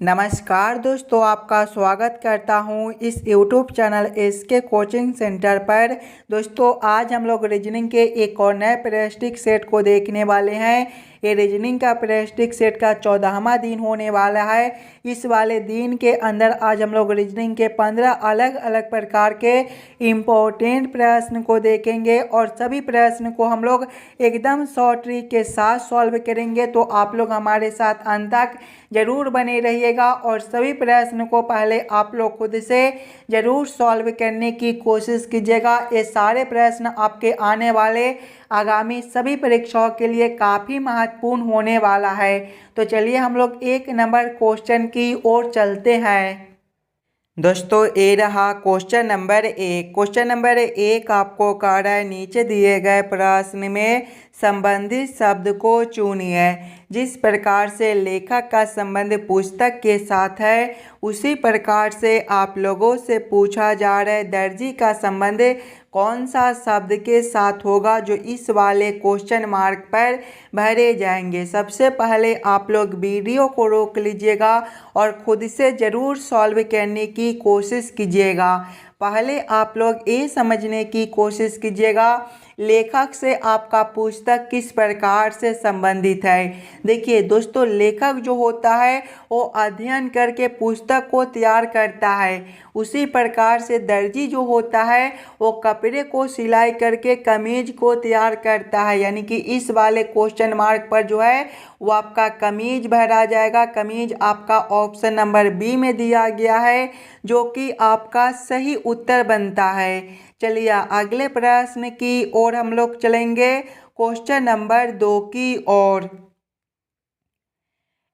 नमस्कार दोस्तों, आपका स्वागत करता हूं इस YouTube channel SK coaching centre पर। दोस्तों आज हम लोग रीजनिंग के एक और नए प्रेस्टिक सेट को देखने वाले हैं। ये रीजनिंग का प्रेस्टिक सेट का 14वां दिन होने वाला है। इस वाले दिन के अंदर आज हम लोग रीजनिंग के 15 अलग अलग प्रकार के इम्पोर्टेंट प्रश्न को देखेंगे और सभी प्रश्न को हम लोग एकदम शॉर्ट ट्रिक के साथ सॉल्व करेंगे। तो आप लोग हमारे साथ अंत तक जरूर बने रहिएगा और सभी प्रश्न को पहले आप लोग खुद से जरूर सॉल्व करने की कोशिश कीजिएगा। ये सारे प्रश्न आपके आने वाले आगामी सभी परीक्षाओं के लिए काफ़ी महत्वपूर्ण होने वाला है। तो चलिए हम लोग एक नंबर क्वेश्चन की ओर चलते हैं। दोस्तों ये रहा क्वेश्चन नंबर 1। क्वेश्चन नंबर 1 आपको कह रहा है नीचे दिए गए प्रश्न में संबंधित शब्द को चुनिए। जिस प्रकार से लेखक का संबंध पुस्तक के साथ है उसी प्रकार से आप लोगों से पूछा जा रहा है दर्जी का संबंध कौन सा शब्द के साथ होगा जो इस वाले क्वेश्चन मार्क पर भरे जाएंगे। सबसे पहले आप लोग वीडियो को रोक लीजिएगा और खुद से ज़रूर सॉल्व करने की कोशिश कीजिएगा। पहले आप लोग ये समझने की कोशिश कीजिएगा लेखक से आपका पुस्तक किस प्रकार से संबंधित है। देखिए दोस्तों, लेखक जो होता है वो अध्ययन करके पुस्तक को तैयार करता है। उसी प्रकार से दर्जी जो होता है वो कपड़े को सिलाई करके कमीज को तैयार करता है। यानी कि इस वाले क्वेश्चन मार्क पर जो है वो आपका कमीज भरा जाएगा। कमीज आपका ऑप्शन नंबर बी में दिया गया है जो कि आपका सही उत्तर बनता है। चलिए अगले प्रश्न की ओर हम लोग चलेंगे, क्वेश्चन नंबर 2 की ओर।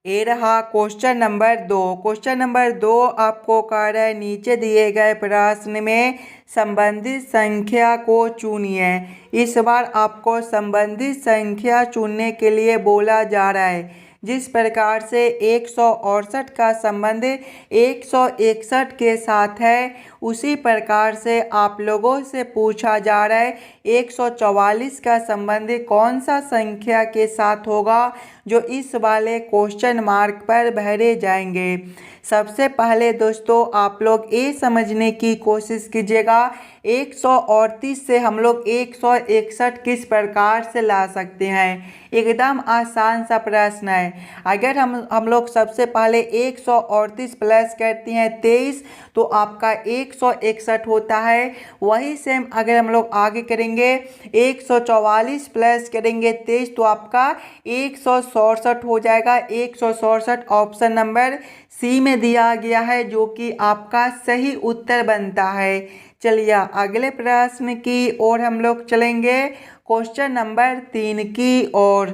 ये रहा क्वेश्चन नंबर 2। क्वेश्चन नंबर 2 आपको कह रहा है नीचे दिए गए प्रश्न में संबंधित संख्या को चुनिए। इस बार आपको संबंधित संख्या चुनने के लिए बोला जा रहा है। जिस प्रकार से 168 का संबंध 161 के साथ है उसी प्रकार से आप लोगों से पूछा जा रहा है 144 का संबंध कौन सा संख्या के साथ होगा जो इस वाले क्वेश्चन मार्क पर भरे जाएंगे। सबसे पहले दोस्तों आप लोग ये समझने की कोशिश कीजिएगा 138 से हम लोग 161 किस प्रकार से ला सकते हैं। एकदम आसान सा प्रश्न है। अगर हम लोग सबसे पहले 138 प्लस करते हैं 23 तो आपका 161 होता है। वही सेम अगर हम लोग आगे करेंगे 144 प्लस करेंगे 23 तो आपका 167 हो जाएगा। 167 ऑप्शन नंबर सी में दिया गया है जो कि आपका सही उत्तर बनता है। चलिए अगले प्रश्न की ओर हम लोग चलेंगे, क्वेश्चन नंबर 3 की ओर।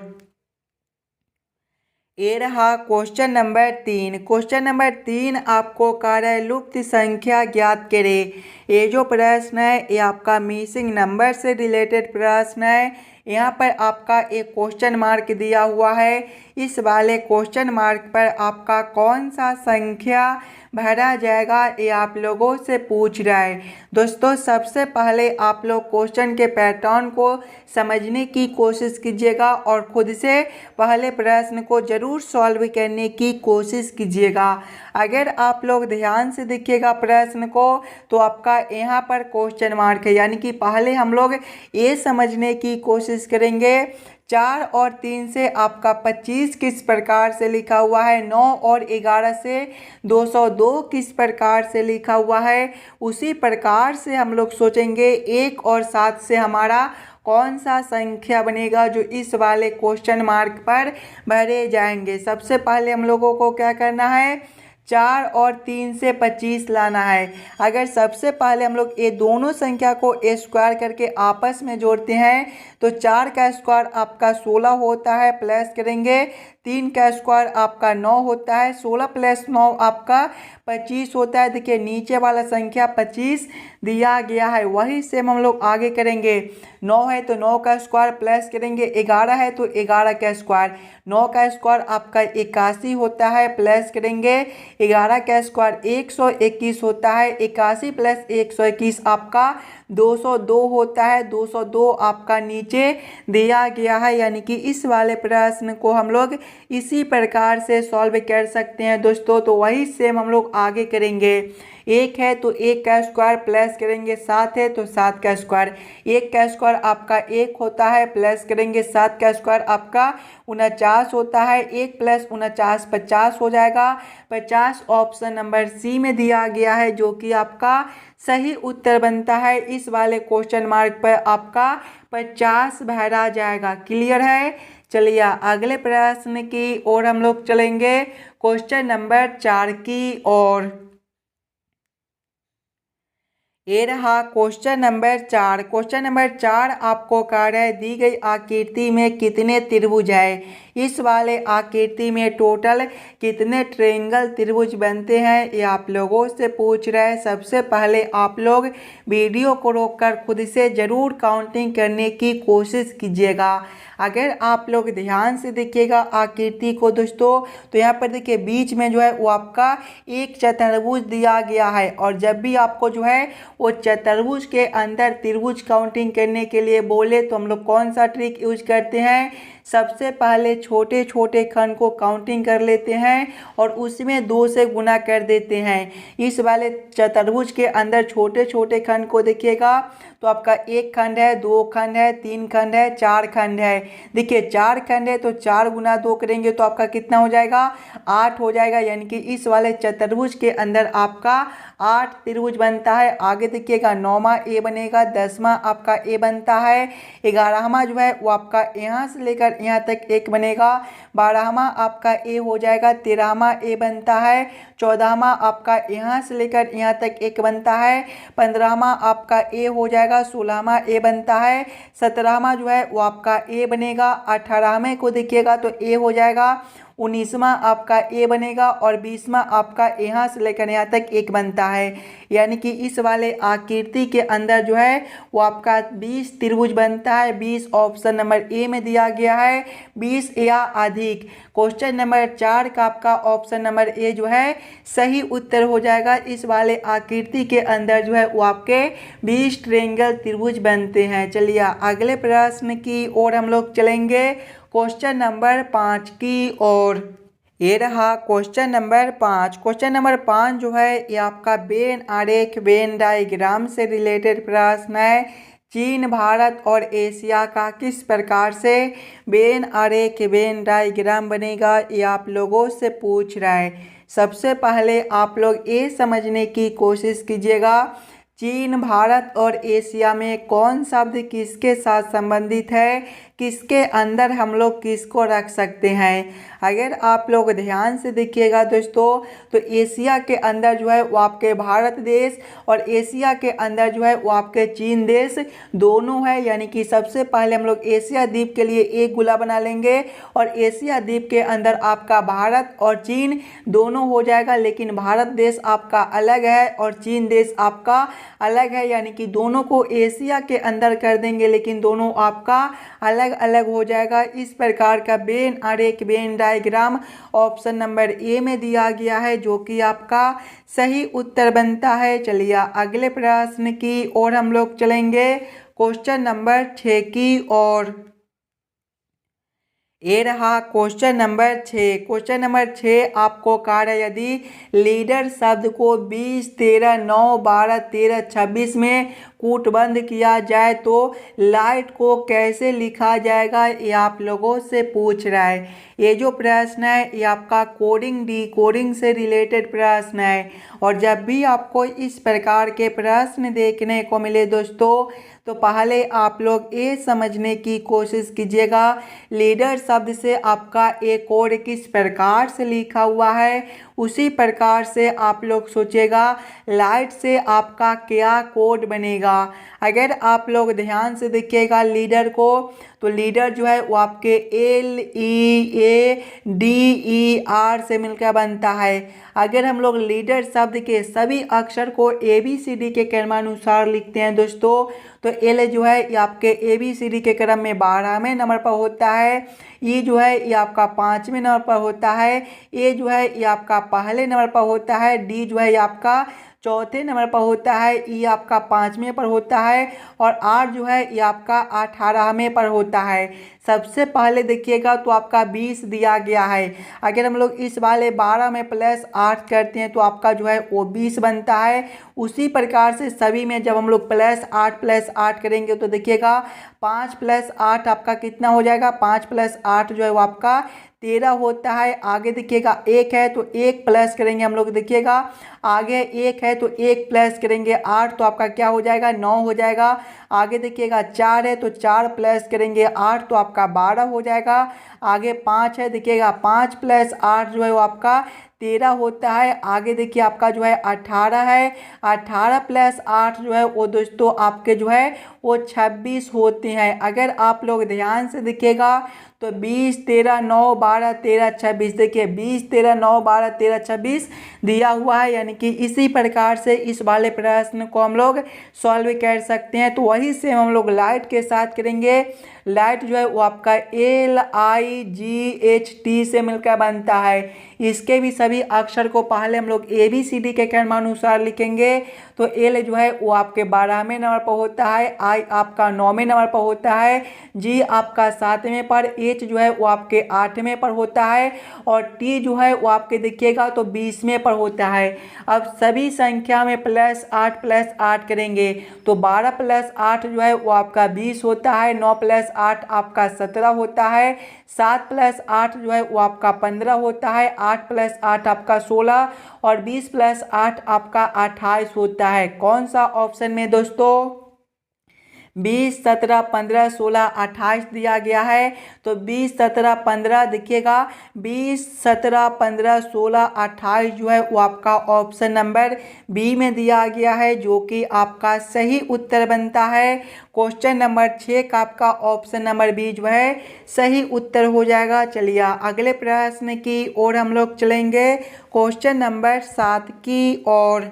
ये रहा क्वेश्चन नंबर 3। क्वेश्चन नंबर 3 आपको कह रहा है लुप्त संख्या ज्ञात करें। ये जो प्रश्न है ये आपका मिसिंग नंबर से रिलेटेड प्रश्न है। यहाँ पर आपका एक क्वेश्चन मार्क दिया हुआ है। इस वाले क्वेश्चन मार्क पर आपका कौन सा संख्या भरा जाएगा ये आप लोगों से पूछ रहा है। दोस्तों सबसे पहले आप लोग क्वेश्चन के पैटर्न को समझने की कोशिश कीजिएगा और खुद से पहले प्रश्न को ज़रूर सॉल्व करने की कोशिश कीजिएगा। अगर आप लोग ध्यान से देखिएगा प्रश्न को तो आपका यहाँ पर क्वेश्चन मार्क है। यानी कि पहले हम लोग ये समझने की कोशिश करेंगे 4 और 3 से आपका 25 किस प्रकार से लिखा हुआ है। 9 और 11 से 202 किस प्रकार से लिखा हुआ है। उसी प्रकार से हम लोग सोचेंगे 1 और 7 से हमारा कौन सा संख्या बनेगा जो इस वाले क्वेश्चन मार्क पर भरे जाएंगे। सबसे पहले हम लोगों को क्या करना है 4 और 3 से 25 लाना है। अगर सबसे पहले हम लोग ये दोनों संख्या को स्क्वायर करके आपस में जोड़ते हैं तो 4 का स्क्वायर आपका 16 होता है, प्लस करेंगे 3 का स्क्वायर आपका 9 होता है, 16 प्लस 9 आपका 25 होता है। देखिए नीचे वाला संख्या 25 दिया गया है। वही सेम हम लोग आगे करेंगे 9 है तो 9 का स्क्वायर प्लस करेंगे 11 है तो 11 का स्क्वायर। 9 का स्क्वायर आपका 81 होता है, प्लस करेंगे 11 का स्क्वायर 121 होता है। 81 प्लस 121 आपका 202 होता है। 202 आपका नीचे दिया गया है। यानी कि इस वाले प्रश्न को हम लोग इसी प्रकार से सॉल्व कर सकते हैं दोस्तों। तो वही सेम हम लोग आगे करेंगे। एक है तो एक का स्क्वायर प्लस करेंगे, सात है तो सात का स्क्वायर। एक का स्क्वायर आपका एक होता है, प्लस करेंगे सात का स्क्वायर आपका 49 होता है। एक प्लस 49 50 हो जाएगा। 50 ऑप्शन नंबर सी में दिया गया है, जो कि आपका सही उत्तर बनता है। इस वाले क्वेश्चन मार्क पर आपका 50 भरा जाएगा। क्लियर है। चलिए अगले प्रश्न की ओर हम लोग चलेंगे, क्वेश्चन नंबर 4 की ओर। ये रहा क्वेश्चन नंबर 4। क्वेश्चन नंबर 4 आपको कह रहा है दी गई आकृति में कितने त्रिभुज है। इस वाले आकृति में टोटल कितने ट्रायंगल त्रिभुज बनते हैं, ये आप लोगों से पूछ रहे हैं। सबसे पहले आप लोग वीडियो को रोककर खुद से ज़रूर काउंटिंग करने की कोशिश कीजिएगा। अगर आप लोग ध्यान से देखिएगा आकृति को दोस्तों, तो यहाँ पर देखिए बीच में जो है वो आपका एक चतुर्भुज दिया गया है। और जब भी आपको जो है वो चतुर्भुज के अंदर त्रिभुज काउंटिंग करने के लिए बोले तो हम लोग कौन सा ट्रिक यूज करते हैं। सबसे पहले छोटे छोटे खंड को काउंटिंग कर लेते हैं और उसमें 2 से गुना कर देते हैं। इस वाले चतुर्भुज के अंदर छोटे छोटे खंड को देखिएगा तो आपका एक खंड है, 2 खंड है, 3 खंड है, 4 खंड है। देखिए 4 खंड है तो 4 गुना 2 करेंगे तो आपका कितना हो जाएगा, 8 हो जाएगा। यानी कि इस वाले चतुर्भुज के अंदर आपका 8 त्रिभुज बनता है। आगे देखिएगा 9वां ए बनेगा, 10वां आपका ए बनता है, 11वां जो है वो आपका यहाँ से लेकर यहाँ तक एक बनेगा, 12वां आपका ए हो जाएगा, 13वां ए बनता है, 14वां आपका यहाँ से लेकर यहाँ तक एक बनता है, 15वां आपका ए हो जाएगा, 16वां ए बनता है, 17वां जो है वो आपका ए बनेगा, 18वें को देखिएगा तो ए हो जाएगा, 19वां आपका ए बनेगा और 20वां आपका यहाँ से लेकर यहाँ तक एक बनता है। यानी कि इस वाले आकृति के अंदर जो है वो आपका 20 त्रिभुज बनता है। 20 ऑप्शन नंबर ए में दिया गया है, 20 या अधिक। क्वेश्चन नंबर 4 का आपका ऑप्शन नंबर ए जो है सही उत्तर हो जाएगा। इस वाले आकृति के अंदर जो है वो आपके 20 ट्रायंगल त्रिभुज बनते हैं। चलिए अगले प्रश्न की ओर हम लोग चलेंगे, क्वेश्चन नंबर 5 की ओर। ये रहा क्वेश्चन नंबर 5। क्वेश्चन नंबर 5 जो है ये आपका वेन आरेख वेन डायग्राम से रिलेटेड प्रश्न है। चीन, भारत और एशिया का किस प्रकार से वेन आरेख वेन डायग्राम बनेगा, ये आप लोगों से पूछ रहा है। सबसे पहले आप लोग ये समझने की कोशिश कीजिएगा चीन, भारत और एशिया में कौन शब्द किसके साथ संबंधित है, किसके अंदर हम लोग किसको रख सकते हैं। अगर आप लोग ध्यान से देखिएगा दोस्तों, तो एशिया के अंदर जो है वो आपके भारत देश और एशिया के अंदर जो है वो आपके चीन देश दोनों है। यानी कि सबसे पहले हम लोग एशिया द्वीप के लिए एक गोला बना लेंगे और एशिया द्वीप के अंदर आपका भारत और चीन दोनों हो जाएगा। लेकिन भारत देश आपका अलग है और चीन देश आपका अलग है। यानी कि दोनों को एशिया के अंदर कर देंगे लेकिन दोनों आपका अलग अलग हो जाएगा। इस प्रकार का वेन आरेख Venn diagram option number A में दिया गया है, जो कि आपका सही उत्तर बनता है। चलिए अगले प्रश्न की ओर हम लोग चलेंगे, क्वेश्चन नंबर 6 की ओर। ये रहा क्वेश्चन नंबर 6। क्वेश्चन नंबर 6 आपको कहा है यदि लीडर शब्द को 20, 13, 9, 12, 13, 26 में कूटबंध किया जाए तो लाइट को कैसे लिखा जाएगा, ये आप लोगों से पूछ रहा है। ये जो प्रश्न है ये आपका कोडिंग डी कोडिंग से रिलेटेड प्रश्न है। और जब भी आपको इस प्रकार के प्रश्न देखने को मिले दोस्तों, तो पहले आप लोग ये समझने की कोशिश कीजिएगा लीडर शब्द से आपका एक कोड किस प्रकार से लिखा हुआ है, उसी प्रकार से आप लोग सोचेगा लाइट से आपका क्या कोड बनेगा। अगर आप लोग ध्यान से देखिएगा लीडर को, तो लीडर जो है वो आपके LEADER से मिलकर बनता है। अगर हम लोग लीडर शब्द के सभी अक्षर को ABCD के क्रमानुसार लिखते हैं दोस्तों, तो L जो है ये आपके ABCD के क्रम में 12वें नंबर पर होता है, E जो है ये आपका 5वें नंबर पर होता है, A जो है ये आपका पहले नंबर पर होता है, D जो है ये आपका चौथे नंबर पर होता है, E आपका 5वें पर होता है और R जो है ये आपका 18वें पर होता है। सबसे पहले देखिएगा तो आपका 20 दिया गया है। अगर हम लोग इस वाले 12 में प्लस 8 करते हैं तो आपका जो है वो 20 बनता है। उसी प्रकार से सभी में जब हम लोग प्लस 8 करेंगे तो देखिएगा 5 + 8 आपका कितना हो जाएगा, 5 + 8 जो है वो आपका 13 होता है। आगे देखिएगा 1 है तो 1 प्लस करेंगे हम लोग, देखिएगा आगे 1 है तो 1 प्लस करेंगे 8 तो आपका क्या हो जाएगा, 9 हो जाएगा। आगे देखिएगा 4 है तो 4 प्लस करेंगे 8 तो आपका 12 हो जाएगा। आगे 5 है, देखिएगा 5 + 8 जो है वो आपका 13 होता है। आगे देखिए आपका जो है 18 है, 18 + 8 जो है वो दोस्तों आपके जो है वो 26 होते हैं। अगर आप लोग ध्यान से देखिएगा तो 20 13 9 12 13 26, देखिए 20 13 9 12 13 26 दिया हुआ है। यानी कि इसी प्रकार से इस वाले प्रश्न को हम लोग सॉल्व कर सकते हैं। तो वही से हम लोग लाइट के साथ करेंगे। लाइट जो है वो आपका LIGHT से मिलकर बनता है। इसके भी सभी अक्षर को पहले हम लोग ABCD के क्रमानुसार लिखेंगे। तो L जो है वो आपके 12वें नंबर पर होता है, I आपका 9वें नंबर पर होता है, G आपका 7वें पर, H जो है वो आपके 8वें पर होता है और T जो है वो आपके देखिएगा तो 20वें पर होता है। अब सभी संख्या में +8 + 8 करेंगे तो 12 + 8 जो है वो आपका 20 होता है, 9 + 8 आपका 17 होता है, 7 + 8 जो है वो आपका 15 होता है, 8 + 8 आपका 16 और 20 + 8 आपका 28 होता है। कौन सा ऑप्शन में दोस्तों 20 17 15 16 28 दिया गया है। तो 20 17 15 देखिएगा 20 17 15 16 28 जो है वो आपका ऑप्शन नंबर बी में दिया गया है, जो कि आपका सही उत्तर बनता है। क्वेश्चन नंबर 6 का आपका ऑप्शन नंबर बी जो है सही उत्तर हो जाएगा। चलिए अगले प्रश्न की ओर हम लोग चलेंगे, क्वेश्चन नंबर 7 की ओर।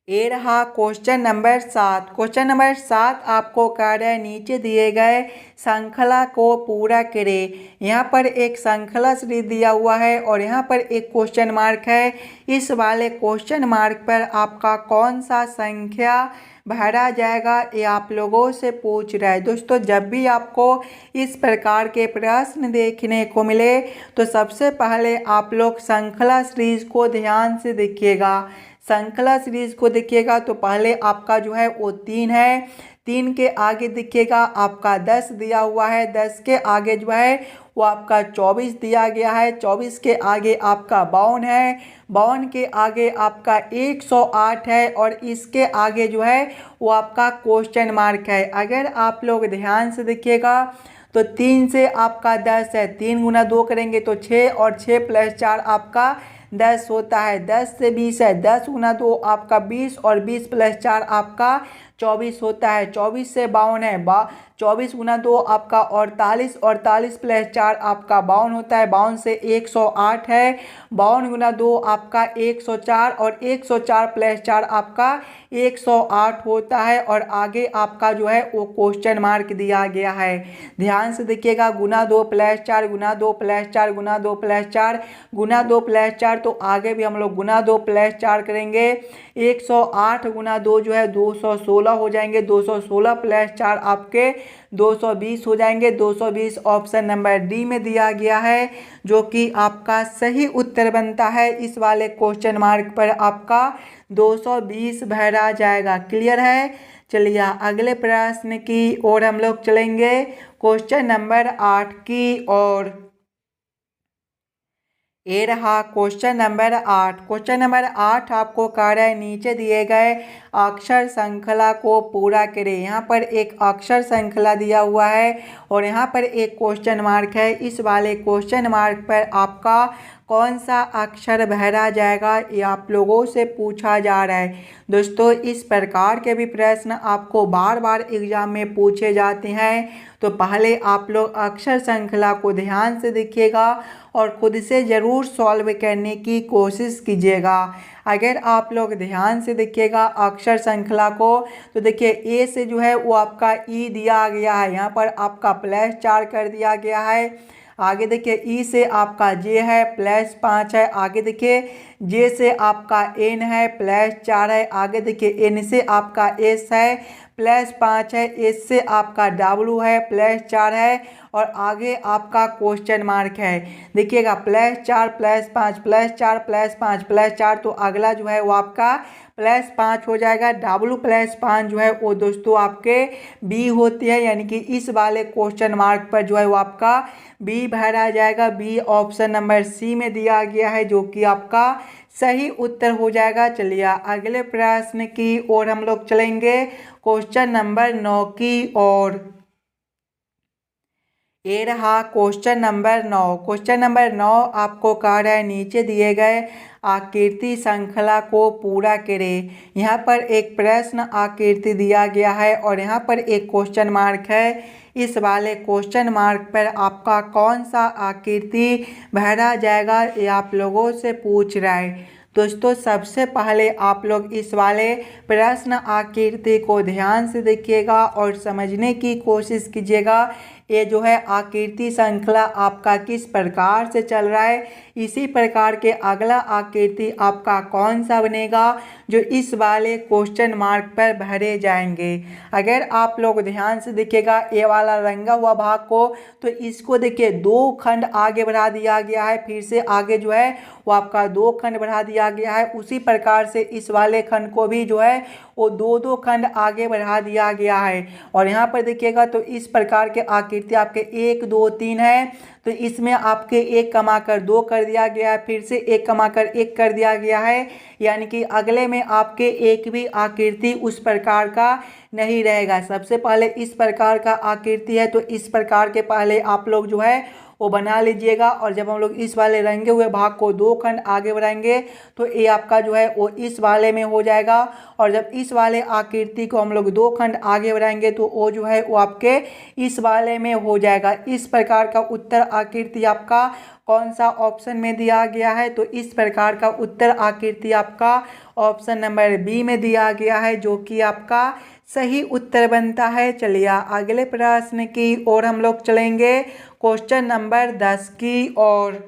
ये रहा क्वेश्चन नंबर 7। क्वेश्चन नंबर 7 आपको कह रहा है नीचे दिए गए श्रृंखला को पूरा करें। यहाँ पर एक श्रृंखला सीरीज दिया हुआ है और यहाँ पर एक क्वेश्चन मार्क है। इस वाले क्वेश्चन मार्क पर आपका कौन सा संख्या भरा जाएगा ये आप लोगों से पूछ रहा है। दोस्तों जब भी आपको इस प्रकार के प्रश्न देखने को मिले तो सबसे पहले आप लोग श्रृंखला सीरीज को ध्यान से देखिएगा। श्रृंखला सीरीज को देखिएगा तो पहले आपका जो है वो 3 है, 3 के आगे देखिएगा आपका 10 दिया हुआ है, 10 के आगे जो है वो आपका 24 दिया गया है, 24 के आगे आपका 52 है, 52 के आगे आपका 108 है और इसके आगे जो है वो आपका क्वेश्चन मार्क है। अगर आप लोग ध्यान से देखिएगा तो 3 से आपका 10 है, 3 × 2 करेंगे तो 6 और 6 + 4 आपका 10 होता है, 10 से 20 है, 10 × 2 आपका 20 और 20 + 4 आपका 24 होता है, 24 से 52 है, 24 × 2 आपका 48, 48 + 4 आपका 52 होता है, 52 से 108 है, 52 × 2 आपका 104 और 104 + 4 आपका 108 होता है और आगे आपका जो है वो क्वेश्चन मार्क दिया गया है। ध्यान से देखिएगा, × 2 + 4 × 2 + 4 × 2 + 4 × 2 + 4 तो आगे भी हम लोग × 2 + 4 करेंगे। 108 × 2 जो है 216 हो जाएंगे, 216 + 4 आपके 220 हो जाएंगे। 220 ऑप्शन नंबर डी में दिया गया है, जो कि आपका सही उत्तर बनता है। इस वाले क्वेश्चन मार्क पर आपका 220 भरा जाएगा। क्लियर है। चलिए अगले प्रश्न की ओर हम लोग चलेंगे, क्वेश्चन नंबर 8 की ओर। ये रहा क्वेश्चन नंबर 8। क्वेश्चन नंबर 8 आपको कह रहा है नीचे दिए गए अक्षर श्रृंखला को पूरा करें। यहाँ पर एक अक्षर श्रृंखला दिया हुआ है और यहाँ पर एक क्वेश्चन मार्क है। इस वाले क्वेश्चन मार्क पर आपका कौन सा अक्षर भरा जाएगा ये आप लोगों से पूछा जा रहा है। दोस्तों इस प्रकार के भी प्रश्न आपको बार बार एग्जाम में पूछे जाते हैं, तो पहले आप लोग अक्षर श्रृंखला को ध्यान से देखिएगा और खुद से ज़रूर सॉल्व करने की कोशिश कीजिएगा। अगर आप लोग ध्यान से देखिएगा अक्षर श्रृंखला को तो देखिए ए से जो है वो आपका ई दिया गया है, यहाँ पर आपका +4 कर दिया गया है। आगे देखिए ई से आपका जे है +5 है। आगे देखिए जे से आपका एन है +4 है। आगे देखिए एन से आपका एस है +5 है, इससे आपका W है +4 है और आगे आपका क्वेश्चन मार्क है। देखिएगा +4 +5 +4 +5 +4, तो अगला जो है वो आपका +5 हो जाएगा। W +5 जो है वो दोस्तों आपके B होती है, यानी कि इस वाले क्वेश्चन मार्क पर जो है वो आपका B भरा जाएगा। B ऑप्शन नंबर C में दिया गया है, जो कि आपका सही उत्तर हो जाएगा। चलिए अगले प्रश्न की ओर हम लोग चलेंगे, क्वेश्चन नंबर 9 की ओर। ये रहा क्वेश्चन नंबर 9। क्वेश्चन नंबर 9 आपको कह रहा है नीचे दिए गए आकृति श्रृंखला को पूरा करें। यहाँ पर एक प्रश्न आकृति दिया गया है और यहाँ पर एक क्वेश्चन मार्क है। इस वाले क्वेश्चन मार्क पर आपका कौन सा आकृति भरा जाएगा, ये आप लोगों से पूछ रहा है। दोस्तों सबसे पहले आप लोग इस वाले प्रश्न आकृति को ध्यान से देखिएगा और समझने की कोशिश कीजिएगा। ये जो है आकृति श्रृंखला आपका किस प्रकार से चल रहा है, इसी प्रकार के अगला आकृति आपका कौन सा बनेगा जो इस वाले क्वेश्चन मार्क पर भरे जाएंगे। अगर आप लोग ध्यान से देखिएगा ये वाला रंगा हुआ भाग को, तो इसको देखिए 2 खंड आगे बढ़ा दिया गया है, फिर से आगे जो है वो आपका 2 खंड बढ़ा दिया गया है। उसी प्रकार से इस वाले खंड को भी जो है वो 2-2 खंड आगे बढ़ा दिया गया है। और यहाँ पर देखिएगा तो इस प्रकार के आकृति आपके 1 2 3 है, तो इसमें आपके 1 कमाकर 2 कर दिया गया है, फिर से 1 कमाकर 1 कर दिया गया है, यानी कि अगले में आपके एक भी आकृति उस प्रकार का नहीं रहेगा। सबसे पहले इस प्रकार का आकृति है, तो इस प्रकार के पहले आप लोग जो है वो बना लीजिएगा। और जब हम लोग इस वाले रंगे हुए भाग को 2 खंड आगे बढ़ाएंगे तो ये आपका जो है वो इस वाले में हो जाएगा। और जब इस वाले आकृति को हम लोग 2 खंड आगे बढ़ाएंगे तो वो जो है वो आपके इस वाले में हो जाएगा। इस प्रकार का उत्तर आकृति आपका कौन सा ऑप्शन में दिया गया है, तो इस प्रकार का उत्तर आकृति आपका ऑप्शन नंबर बी में दिया गया है, जो कि आपका सही उत्तर बनता है। चलिए अगले प्रश्न की ओर हम लोग चलेंगे, क्वेश्चन नंबर 10 की ओर।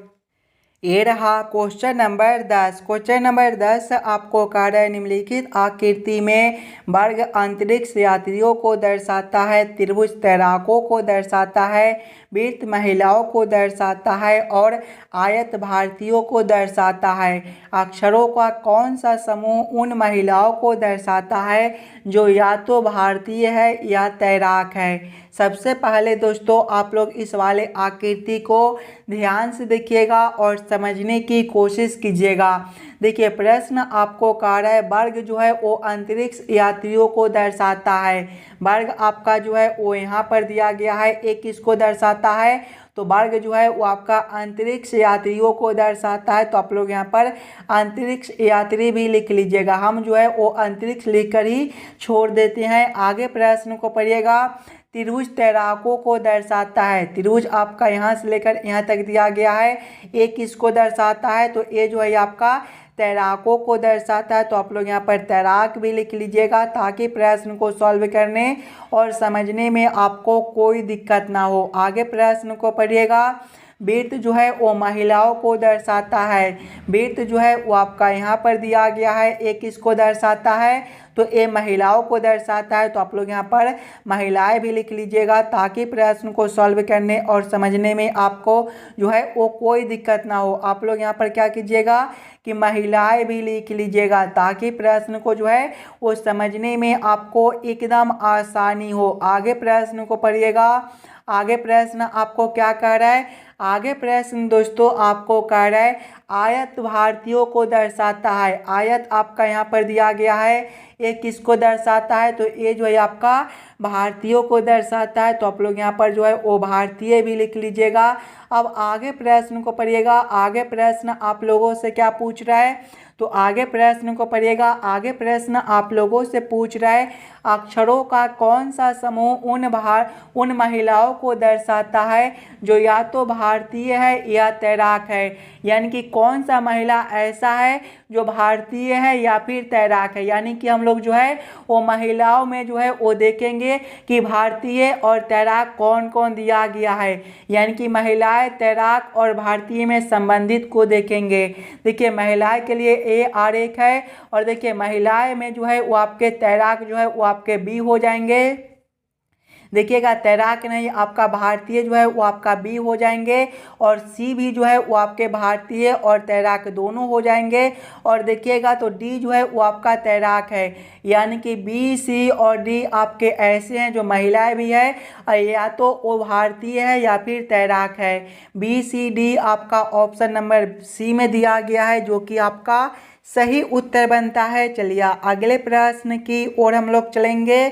ये रहा क्वेश्चन नंबर 10। क्वेश्चन नंबर 10 आपको कह रहा है निम्नलिखित आकृति में वर्ग अंतरिक्ष यात्रियों को दर्शाता है, त्रिभुज तैराकों को दर्शाता है, वृत्त महिलाओं को दर्शाता है और आयत भारतीयों को दर्शाता है। अक्षरों का कौन सा समूह उन महिलाओं को दर्शाता है जो या तो भारतीय है या तैराक है। सबसे पहले दोस्तों आप लोग इस वाले आकृति को ध्यान से देखिएगा और समझने की कोशिश कीजिएगा। देखिए प्रश्न आपको कह रहा है वर्ग जो है वो अंतरिक्ष यात्रियों को दर्शाता है। वर्ग आपका जो है वो यहाँ पर दिया गया है, एक इसको दर्शाता है, तो वर्ग जो है वो आपका अंतरिक्ष यात्रियों को दर्शाता है। तो आप लोग यहाँ पर अंतरिक्ष यात्री भी लिख लीजिएगा, हम जो है वो अंतरिक्ष लिख कर ही छोड़ देते हैं। आगे प्रश्न को पढ़िएगा, त्रिभुज तैराकों को दर्शाता है। त्रिभुज आपका यहाँ से लेकर यहाँ तक दिया गया है, एक इसको दर्शाता है, तो ये जो है आपका तैराकों को दर्शाता है। तो आप लोग यहाँ पर तैराक भी लिख लीजिएगा ताकि प्रश्न को सॉल्व करने और समझने में आपको कोई दिक्कत ना हो। आगे प्रश्न को पढ़िएगा, वृत्त जो है वो महिलाओं को दर्शाता है। वृत्त जो है वो आपका यहाँ पर दिया गया है, एक इसको दर्शाता है, तो ये महिलाओं को दर्शाता है। तो आप लोग यहाँ पर महिलाएं भी लिख लीजिएगा ताकि प्रश्न को सॉल्व करने और समझने में आपको जो है वो कोई दिक्कत ना हो। आप लोग यहाँ पर क्या कीजिएगा कि महिलाएं भी लिख लीजिएगा ताकि प्रश्न को जो है वो समझने में आपको एकदम आसानी हो। आगे प्रश्न को पढ़िएगा, आगे प्रश्न आपको क्या कह रहा है, आगे प्रश्न दोस्तों आपको कह रहा है आयत भारतीयों को दर्शाता है। आयत आपका यहाँ पर दिया गया है, ये किसको दर्शाता है, तो ये जो है आपका भारतीयों को दर्शाता है। तो आप लोग यहाँ पर जो है वो भारतीय भी लिख लीजिएगा। अब आगे प्रश्न को पढ़िएगा, आगे प्रश्न आप लोगों से क्या पूछ रहा है, तो आगे प्रश्न को पढ़िएगा। आगे प्रश्न आप लोगों से पूछ रहा है अक्षरों का कौन सा समूह उन महिलाओं को दर्शाता है जो या तो भारतीय है या तैराक है। यानी कि कौन सा महिला ऐसा है जो भारतीय है या फिर तैराक है। यानी कि हम लोग जो है वो महिलाओं में जो है वो देखेंगे कि भारतीय और तैराक कौन कौन दिया गया है। यानी कि महिलाएं तैराक और भारतीय में संबंधित को देखेंगे। देखिए महिलाएं के लिए ए आरेख है। और देखिए महिलाएं में जो है वो आपके तैराक जो है वो आपके बी हो जाएंगे। देखिएगा तैराक नहीं, आपका भारतीय जो है वो आपका बी हो जाएंगे। और सी भी जो है वो आपके भारतीय और तैराक दोनों हो जाएंगे। और देखिएगा तो डी जो है वो आपका तैराक है। यानी कि बी, सी और डी आपके ऐसे हैं जो महिलाएं भी है, और या तो वो भारतीय है या फिर तैराक है। बी, सी, डी आपका ऑप्शन नंबर सी में दिया गया है, जो कि आपका सही उत्तर बनता है। चलिए अगले प्रश्न की ओर हम लोग चलेंगे।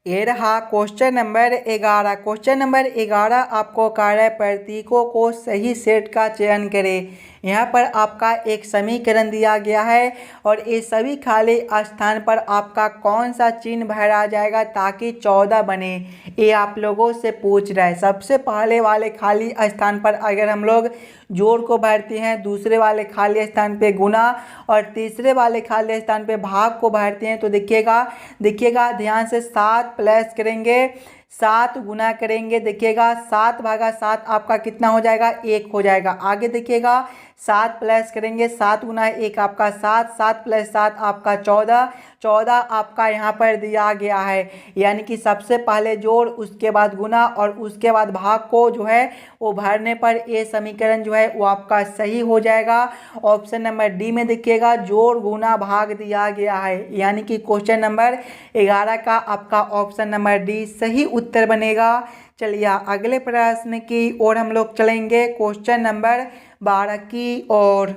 ये रहा क्वेश्चन नंबर 11। क्वेश्चन नंबर 11 आपको कार्य प्रतीकों को सही सेट का चयन करें। यहाँ पर आपका एक समीकरण दिया गया है और ये सभी खाली स्थान पर आपका कौन सा चिन्ह भरा जाएगा ताकि 14 बने, ये आप लोगों से पूछ रहा है। सबसे पहले वाले खाली स्थान पर अगर हम लोग जोड़ को भरते हैं, दूसरे वाले खाली स्थान पे गुना और तीसरे वाले खाली स्थान पे भाग को भरते हैं, तो देखिएगा ध्यान से 7 प्लस करेंगे, 7 गुना करेंगे। देखिएगा 7 भागा 7 आपका कितना हो जाएगा, 1 हो जाएगा। आगे देखिएगा 7 प्लस करेंगे, 7 गुना 1 आपका 7, 7 प्लस 7 आपका 14, 14 आपका यहाँ पर दिया गया है। यानी कि सबसे पहले जोड़, उसके बाद गुना और उसके बाद भाग को जो है वो भरने पर ये समीकरण जो है वो आपका सही हो जाएगा। ऑप्शन नंबर डी में देखिएगा जोड़ गुना भाग दिया गया है, यानी कि क्वेश्चन नंबर 11 का आपका ऑप्शन नंबर डी सही उत्तर बनेगा। चलिए अगले प्रश्न की ओर हम लोग चलेंगे, क्वेश्चन नंबर 12 की ओर।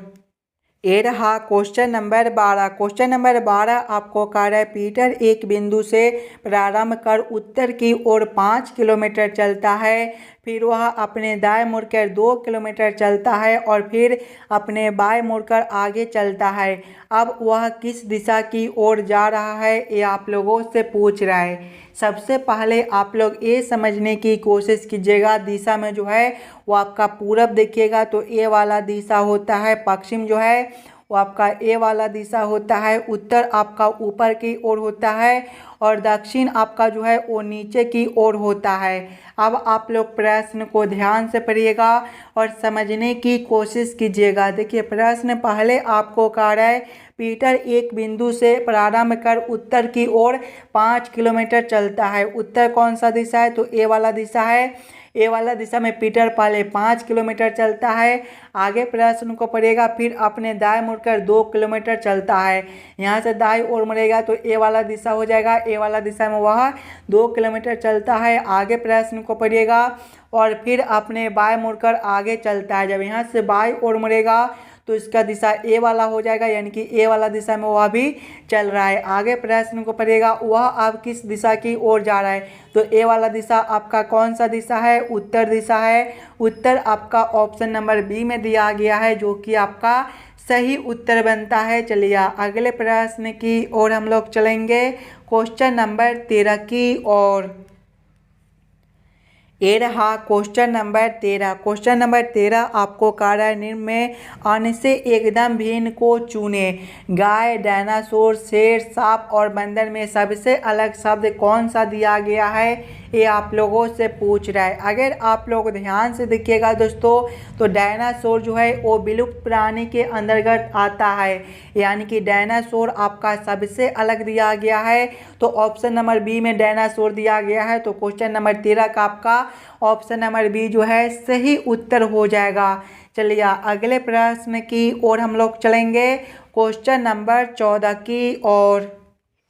ये रहा क्वेश्चन नंबर 12। क्वेश्चन नंबर 12 आपको कार्य पीटर एक बिंदु से प्रारंभ कर उत्तर की ओर 5 किलोमीटर चलता है, फिर वह अपने दाएं मुड़कर 2 किलोमीटर चलता है और फिर अपने बाएं मुड़कर आगे चलता है। अब वह किस दिशा की ओर जा रहा है, ये आप लोगों से पूछ रहा है। सबसे पहले आप लोग ये समझने की कोशिश कीजिएगा, दिशा में जो है वो आपका पूरब देखिएगा तो ए वाला दिशा होता है, पश्चिम जो है वो आपका ए वाला दिशा होता है, उत्तर आपका ऊपर की ओर होता है और दक्षिण आपका जो है वो नीचे की ओर होता है। अब आप लोग प्रश्न को ध्यान से पढ़िएगा और समझने की कोशिश कीजिएगा। देखिए प्रश्न पहले आपको कह रहा है पीटर एक बिंदु से प्रारंभ कर उत्तर की ओर 5 किलोमीटर चलता है। उत्तर कौन सा दिशा है, तो ए वाला दिशा है। ए वाला दिशा में पीटर पहले 5 किलोमीटर चलता है। आगे प्रश्न को पढ़ेगा, फिर अपने दाएं मुड़कर 2 किलोमीटर चलता है। यहाँ से दाएं ओर मुड़ेगा तो ए वाला दिशा हो जाएगा, ए वाला दिशा में वह 2 किलोमीटर चलता है। आगे प्रश्न को पढ़िएगा और फिर अपने बाएं मुड़कर आगे चलता है। जब यहाँ से बाएं ओर मुड़ेगा तो इसका दिशा ए वाला हो जाएगा, यानी कि ए वाला दिशा में वह भी चल रहा है। आगे प्रश्न को पढ़िएगा, वह अब किस दिशा की ओर जा रहा है, तो ए वाला दिशा आपका कौन सा दिशा है, उत्तर दिशा है। उत्तर आपका ऑप्शन नंबर बी में दिया गया है, जो कि आपका सही उत्तर बनता है। चलिए अगले प्रश्न की ओर हम लोग चलेंगे, क्वेश्चन नंबर 13 की ओर। ये रहा क्वेश्चन नंबर 13। क्वेश्चन नंबर 13 आपको कार्य निम्न में अन्य से एकदम भिन्न को चुने। गाय, डायनासोर, शेर, सांप और बंदर में सबसे अलग शब्द कौन सा दिया गया है, ये आप लोगों से पूछ रहा है। अगर आप लोग ध्यान से देखिएगा दोस्तों, तो डायनासोर जो है वो विलुप्त प्राणी के अंतर्गत आता है, यानी कि डायनासोर आपका सबसे अलग दिया गया है। तो ऑप्शन नंबर बी में डायनासोर दिया गया है, तो क्वेश्चन नंबर 13 का आपका ऑप्शन नंबर बी जो है सही उत्तर हो जाएगा। चलिए अगले प्रश्न की ओर हम लोग चलेंगे, क्वेश्चन नंबर 14 की ओर।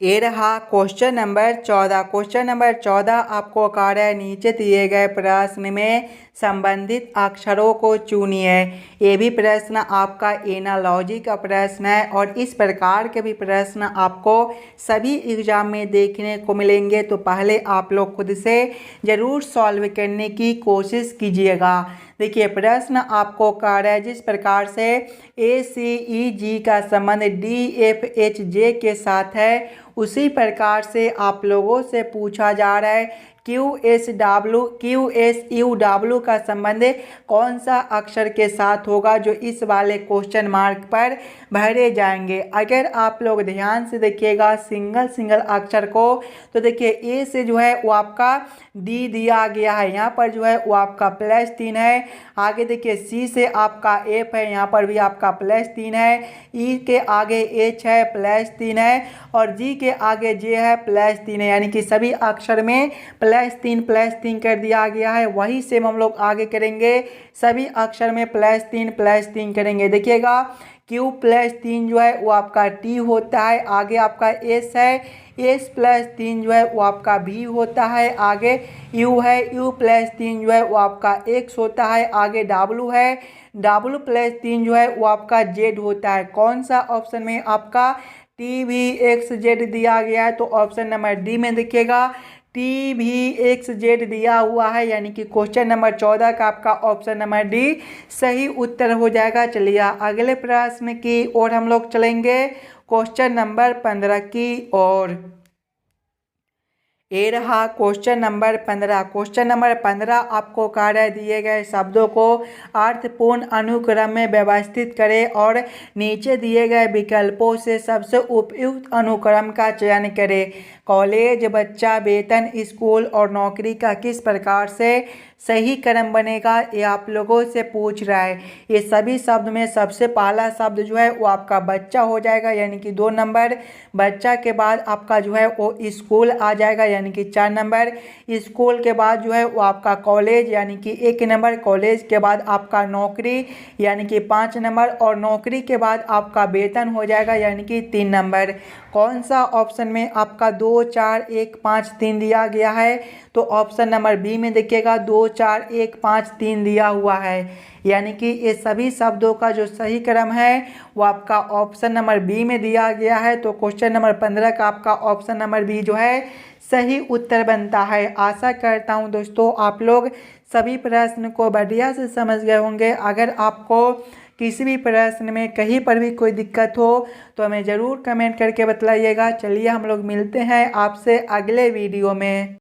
ये रहा क्वेश्चन नंबर 14। क्वेश्चन नंबर 14 आपको कार्य नीचे दिए गए प्रश्न में संबंधित अक्षरों को चुनिए। ये भी प्रश्न आपका एनालॉजी का प्रश्न है और इस प्रकार के भी प्रश्न आपको सभी एग्जाम में देखने को मिलेंगे, तो पहले आप लोग खुद से ज़रूर सॉल्व करने की कोशिश कीजिएगा। देखिए प्रश्न आपको कार्य जिस प्रकार से ACEG का संबंध DFHJ के साथ है, उसी प्रकार से आप लोगों से पूछा जा रहा है QSUW का संबंध कौन सा अक्षर के साथ होगा, जो इस वाले क्वेश्चन मार्क पर भरे जाएंगे। अगर आप लोग ध्यान से देखिएगा सिंगल सिंगल अक्षर को, तो देखिए ए से जो है वो आपका डी दिया गया है, यहाँ पर जो है वो आपका +3 है। आगे देखिए सी से आपका एफ है, यहाँ पर भी आपका +3 है। ई के आगे एच है, +3 है। और जी के आगे जे है, +3 है। यानी कि सभी अक्षर में +3 कर दिया गया है। वही सेम हम लोग आगे करेंगे, सभी अक्षर में +3 करेंगे। देखिएगा Q+3 जो है वो आपका T होता है। आगे आपका S है, S+3 जो है वो आपका V होता है। आगे U है, U+3 जो है वो आपका X होता है। आगे W है, W+3 जो है वो आपका Z होता है। कौन सा ऑप्शन में आपका TVXZ दिया गया है, तो ऑप्शन नंबर डी में देखिएगा TVXZ दिया हुआ है। यानी कि क्वेश्चन नंबर 14 का आपका ऑप्शन नंबर डी सही उत्तर हो जाएगा। चलिए अगले प्रश्न की ओर हम लोग चलेंगे, क्वेश्चन नंबर 15 की ओर। ये रहा क्वेश्चन नंबर 15। क्वेश्चन नंबर 15 आपको कार्य दिए गए शब्दों को अर्थपूर्ण अनुक्रम में व्यवस्थित करें और नीचे दिए गए विकल्पों से सबसे उपयुक्त अनुक्रम का चयन करें। कॉलेज, बच्चा, वेतन, स्कूल और नौकरी का किस प्रकार से सही क्रम बनेगा, ये आप लोगों से पूछ रहा है। ये सभी शब्द में सबसे पहला शब्द जो है वो आपका बच्चा हो जाएगा, यानी कि 2 नंबर। बच्चा के बाद आपका जो है वो स्कूल आ जाएगा, यानी कि 4 नंबर। स्कूल के बाद जो है वो आपका कॉलेज, यानी कि 1 नंबर। कॉलेज के बाद आपका नौकरी, यानी कि 5 नंबर। और नौकरी के बाद आपका वेतन हो जाएगा, यानी कि 3 नंबर। कौन सा ऑप्शन में आपका 2, 4, 1, 5, 3 दिया गया है, तो ऑप्शन नंबर बी में देखिएगा 2, 4, 1, 5, 3 दिया हुआ है। यानी कि ये सभी शब्दों का जो सही क्रम है वो आपका ऑप्शन नंबर बी में दिया गया है। तो क्वेश्चन नंबर 15 का आपका ऑप्शन नंबर बी जो है सही उत्तर बनता है। आशा करता हूँ दोस्तों आप लोग सभी प्रश्न को बढ़िया से समझ गए होंगे। अगर आपको किसी भी प्रश्न में कहीं पर भी कोई दिक्कत हो तो हमें ज़रूर कमेंट करके बतलाइएगा। चलिए हम लोग मिलते हैं आपसे अगले वीडियो में।